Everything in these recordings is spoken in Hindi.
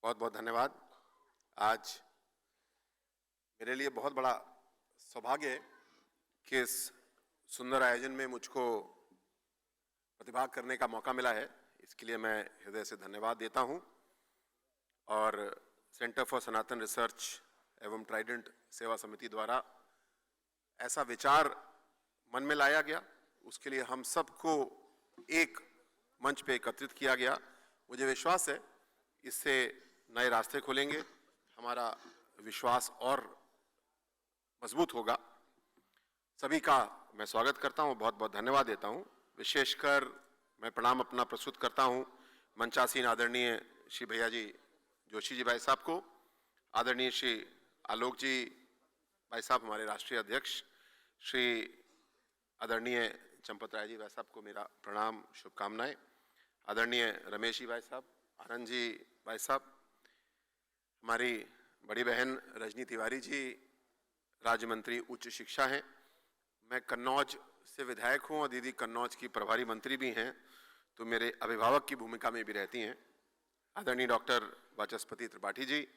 बहुत बहुत धन्यवाद। आज मेरे लिए बहुत बड़ा सौभाग्य है कि इस सुंदर आयोजन में मुझको प्रतिभाग करने का मौका मिला है। इसके लिए मैं हृदय से धन्यवाद देता हूं। और सेंटर फॉर सनातन रिसर्च एवं ट्राइडेंट सेवा समिति द्वारा ऐसा विचार मन में लाया गया, उसके लिए हम सबको एक मंच पे एकत्रित किया गया। मुझे विश्वास है इससे नए रास्ते खुलेंगे, हमारा विश्वास और मजबूत होगा। सभी का मैं स्वागत करता हूं, बहुत बहुत धन्यवाद देता हूं। विशेषकर मैं प्रणाम अपना प्रस्तुत करता हूं मंचासीन आदरणीय श्री भैया जी जोशी जी भाई साहब को, आदरणीय श्री आलोक जी भाई साहब हमारे राष्ट्रीय अध्यक्ष, श्री आदरणीय चंपत राय जी भाई साहब को मेरा प्रणाम शुभकामनाएं, आदरणीय रमेश जी भाई साहब, आनंद जी भाई साहब, हमारी बड़ी बहन रजनी तिवारी जी राज्य मंत्री उच्च शिक्षा हैं। मैं कन्नौज से विधायक हूं और दीदी कन्नौज की प्रभारी मंत्री भी हैं, तो मेरे अभिभावक की भूमिका में भी रहती हैं। आदरणीय डॉक्टर वाचस्पति त्रिपाठी जी,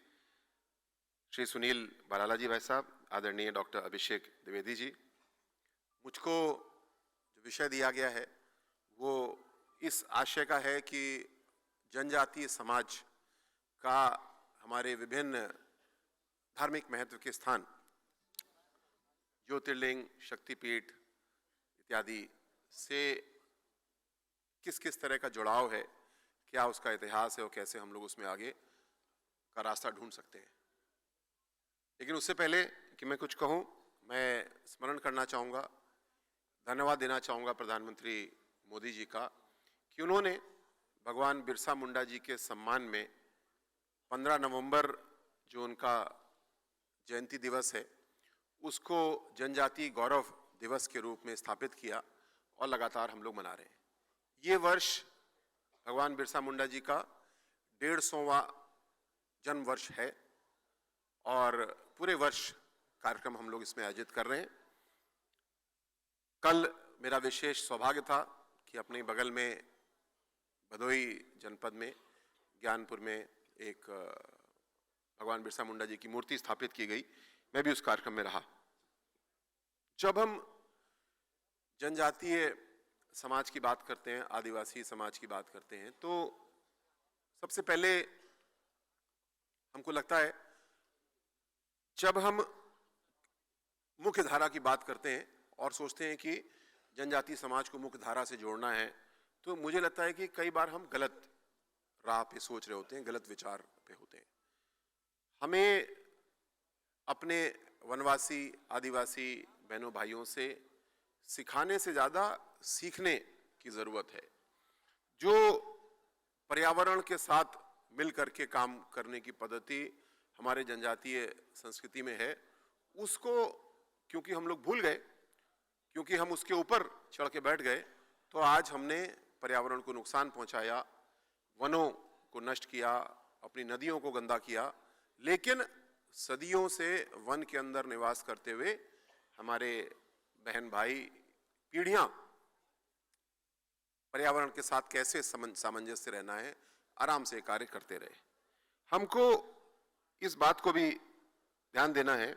श्री सुनील बराला जी भाई साहब, आदरणीय डॉक्टर अभिषेक द्विवेदी जी। मुझको जो विषय दिया गया है वो इस आशय का है कि जनजातीय समाज का हमारे विभिन्न धार्मिक महत्व के स्थान, ज्योतिर्लिंग, शक्तिपीठ इत्यादि से किस किस तरह का जुड़ाव है, क्या उसका इतिहास है और कैसे हम लोग उसमें आगे का रास्ता ढूंढ सकते हैं। लेकिन उससे पहले कि मैं कुछ कहूं, मैं स्मरण करना चाहूँगा, धन्यवाद देना चाहूँगा प्रधानमंत्री मोदी जी का कि उन्होंने भगवान बिरसा मुंडा जी के सम्मान में 15 नवंबर जो उनका जयंती दिवस है उसको जनजातीय गौरव दिवस के रूप में स्थापित किया और लगातार हम लोग मना रहे हैं। ये वर्ष भगवान बिरसा मुंडा जी का 150वां जन्म वर्ष है और पूरे वर्ष कार्यक्रम हम लोग इसमें आयोजित कर रहे हैं। कल मेरा विशेष सौभाग्य था कि अपने बगल में भदोही जनपद में ज्ञानपुर में एक भगवान बिरसा मुंडा जी की मूर्ति स्थापित की गई, मैं भी उस कार्यक्रम में रहा। जब हम जनजातीय समाज की बात करते हैं, आदिवासी समाज की बात करते हैं, तो सबसे पहले हमको लगता है जब हम मुख्य धारा की बात करते हैं और सोचते हैं कि जनजातीय समाज को मुख्य धारा से जोड़ना है, तो मुझे लगता है कि कई बार हम गलत राह पे सोच रहे होते हैं, गलत विचार पे होते हैं। हमें अपने वनवासी आदिवासी बहनों भाइयों से सिखाने से ज़्यादा सीखने की ज़रूरत है। जो पर्यावरण के साथ मिल करके काम करने की पद्धति हमारे जनजातीय संस्कृति में है, उसको क्योंकि हम लोग भूल गए, क्योंकि हम उसके ऊपर चढ़ के बैठ गए, तो आज हमने पर्यावरण को नुकसान पहुंचाया, वनों को नष्ट किया, अपनी नदियों को गंदा किया। लेकिन सदियों से वन के अंदर निवास करते हुए हमारे बहन भाई पीढ़ियां पर्यावरण के साथ कैसे सामंजस्य रहना है, आराम से कार्य करते रहे। हमको इस बात को भी ध्यान देना है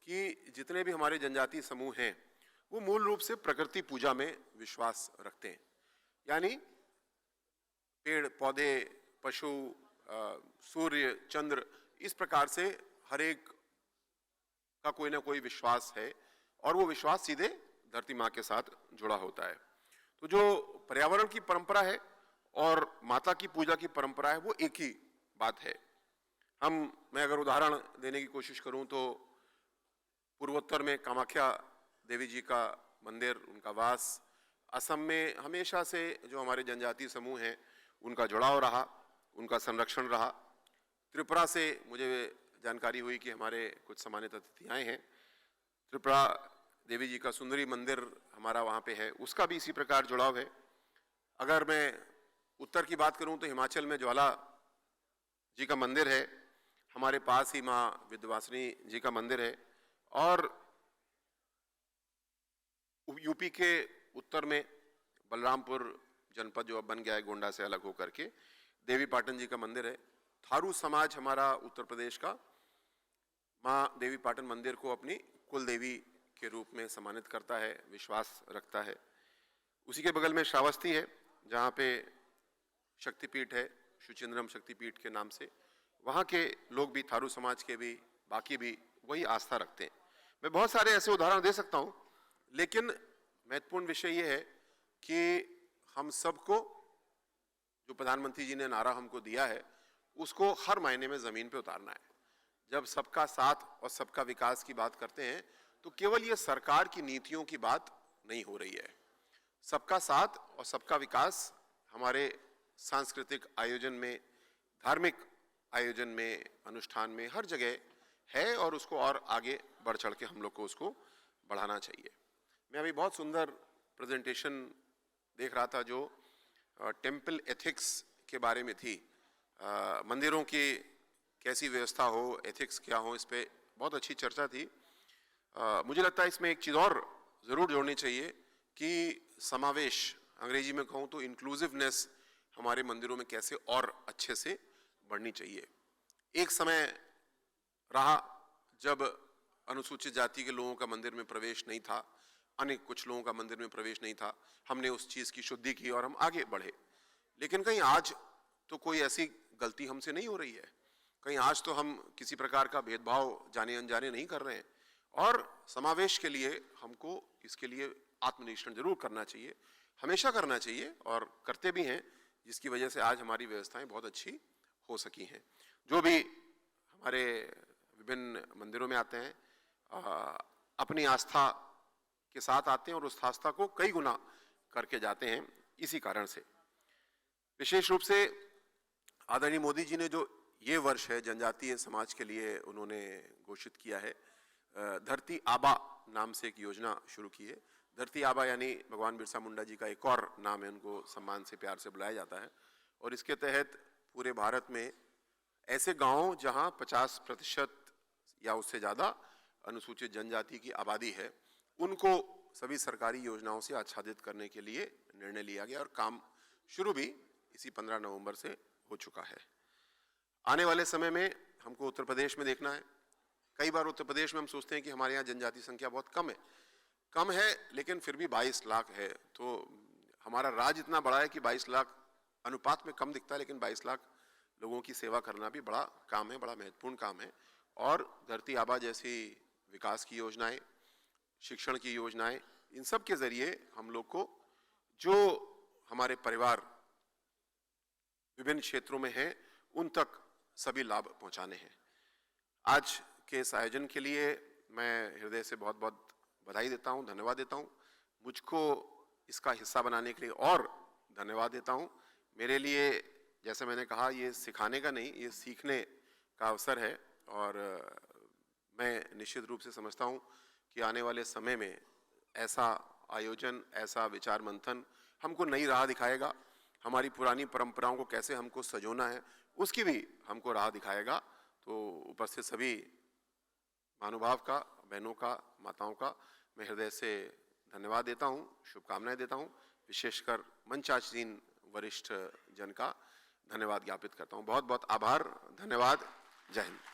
कि जितने भी हमारे जनजातीय समूह हैं वो मूल रूप से प्रकृति पूजा में विश्वास रखते हैं, यानी पेड़ पौधे, पशु, सूर्य, चंद्र, इस प्रकार से हर एक का कोई ना कोई विश्वास है और वो विश्वास सीधे धरती माँ के साथ जुड़ा होता है। तो जो पर्यावरण की परंपरा है और माता की पूजा की परंपरा है वो एक ही बात है। मैं अगर उदाहरण देने की कोशिश करूं तो पूर्वोत्तर में कामाख्या देवी जी का मंदिर, उनका वास, असम में हमेशा से जो हमारे जनजातीय समूह हैं उनका जुड़ाव रहा, उनका संरक्षण रहा। त्रिपुरा से मुझे जानकारी हुई कि हमारे कुछ सम्मानित अतिथि आए हैं, त्रिपुरा देवी जी का सुंदरी मंदिर हमारा वहाँ पे है, उसका भी इसी प्रकार जुड़ाव है। अगर मैं उत्तर की बात करूँ तो हिमाचल में ज्वाला जी का मंदिर है, हमारे पास ही माँ विंध्यवासिनी जी का मंदिर है, और यूपी के उत्तर में बलरामपुर जनपद जो अब बन गया है गोंडा से अलग होकर के, देवी पाटन जी का मंदिर है। थारू समाज हमारा उत्तर प्रदेश का माँ देवी पाटन मंदिर को अपनी कुल देवी के रूप में सम्मानित करता है, विश्वास रखता है। उसी के बगल में श्रावस्ती है, जहाँ पे शक्तिपीठ है, शुचिंद्रम शक्तिपीठ के नाम से। वहाँ के लोग भी, थारू समाज के भी, बाकी भी वही आस्था रखते हैं। मैं बहुत सारे ऐसे उदाहरण दे सकता हूँ, लेकिन महत्वपूर्ण विषय ये है कि हम सबको, जो प्रधानमंत्री जी ने नारा हमको दिया है, उसको हर मायने में जमीन पे उतारना है। जब सबका साथ और सबका विकास की बात करते हैं तो केवल ये सरकार की नीतियों की बात नहीं हो रही है। सबका साथ और सबका विकास हमारे सांस्कृतिक आयोजन में, धार्मिक आयोजन में, अनुष्ठान में, हर जगह है और उसको और आगे बढ़ चढ़ के हम लोग को उसको बढ़ाना चाहिए। मैं अभी बहुत सुंदर प्रेजेंटेशन देख रहा था जो टेम्पल एथिक्स के बारे में थी। मंदिरों की कैसी व्यवस्था हो, एथिक्स क्या हो, इस पे बहुत अच्छी चर्चा थी। मुझे लगता है इसमें एक चीज़ और ज़रूर जोड़नी चाहिए कि समावेश, अंग्रेजी में कहूँ तो इंक्लूसिवनेस, हमारे मंदिरों में कैसे और अच्छे से बढ़नी चाहिए। एक समय रहा जब अनुसूचित जाति के लोगों का मंदिर में प्रवेश नहीं था, अन्य कुछ लोगों का मंदिर में प्रवेश नहीं था। हमने उस चीज़ की शुद्धि की और हम आगे बढ़े। लेकिन कहीं आज तो कोई ऐसी गलती हमसे नहीं हो रही है, कहीं आज तो हम किसी प्रकार का भेदभाव जाने अनजाने नहीं कर रहे हैं। और समावेश के लिए हमको इसके लिए आत्मनिरीक्षण जरूर करना चाहिए, हमेशा करना चाहिए और करते भी हैं, जिसकी वजह से आज हमारी व्यवस्थाएं बहुत अच्छी हो सकी हैं। जो भी हमारे विभिन्न मंदिरों में आते हैं, अपनी आस्था के साथ आते हैं और उस आस्था को कई गुना करके जाते हैं। इसी कारण से विशेष रूप से आदरणीय मोदी जी ने जो ये वर्ष है जनजातीय समाज के लिए उन्होंने घोषित किया है, धरती आबा नाम से एक योजना शुरू की है। धरती आबा यानी भगवान बिरसा मुंडा जी का एक और नाम है, उनको सम्मान से प्यार से बुलाया जाता है। और इसके तहत पूरे भारत में ऐसे गांव जहां 50% या उससे ज़्यादा अनुसूचित जनजाति की आबादी है, उनको सभी सरकारी योजनाओं से आच्छादित करने के लिए निर्णय लिया गया और काम शुरू भी इसी 15 नवंबर से हो चुका है। आने वाले समय में हमको उत्तर प्रदेश में देखना है। कई बार उत्तर प्रदेश में हम सोचते हैं कि हमारे यहाँ जनजाति संख्या बहुत कम है, लेकिन फिर भी 22 लाख है। तो हमारा राज्य इतना बड़ा है कि 22 लाख अनुपात में कम दिखता है, लेकिन 22 लाख लोगों की सेवा करना भी बड़ा काम है, बड़ा महत्वपूर्ण काम है। और धरती आबा जैसी विकास की योजनाएं, शिक्षण की योजनाएं, इन सब के जरिए हम लोग को जो हमारे परिवार विभिन्न क्षेत्रों में हैं, उन तक सभी लाभ पहुंचाने हैं। आज के इस आयोजन के लिए मैं हृदय से बहुत बहुत बधाई देता हूं, धन्यवाद देता हूं। मुझको इसका हिस्सा बनाने के लिए और धन्यवाद देता हूं। मेरे लिए, जैसे मैंने कहा, ये सिखाने का नहीं, ये सीखने का अवसर है। और मैं निश्चित रूप से समझता हूं कि आने वाले समय में ऐसा आयोजन, ऐसा विचार मंथन हमको नई राह दिखाएगा। हमारी पुरानी परंपराओं को कैसे हमको सजोना है, उसकी भी हमको राह दिखाएगा। तो उपस्थित सभी महानुभाव का, बहनों का, माताओं का मैं हृदय से धन्यवाद देता हूं, शुभकामनाएं देता हूं। विशेषकर मंचासीन वरिष्ठ जन का धन्यवाद ज्ञापित करता हूं। बहुत बहुत आभार, धन्यवाद, जय हिंद।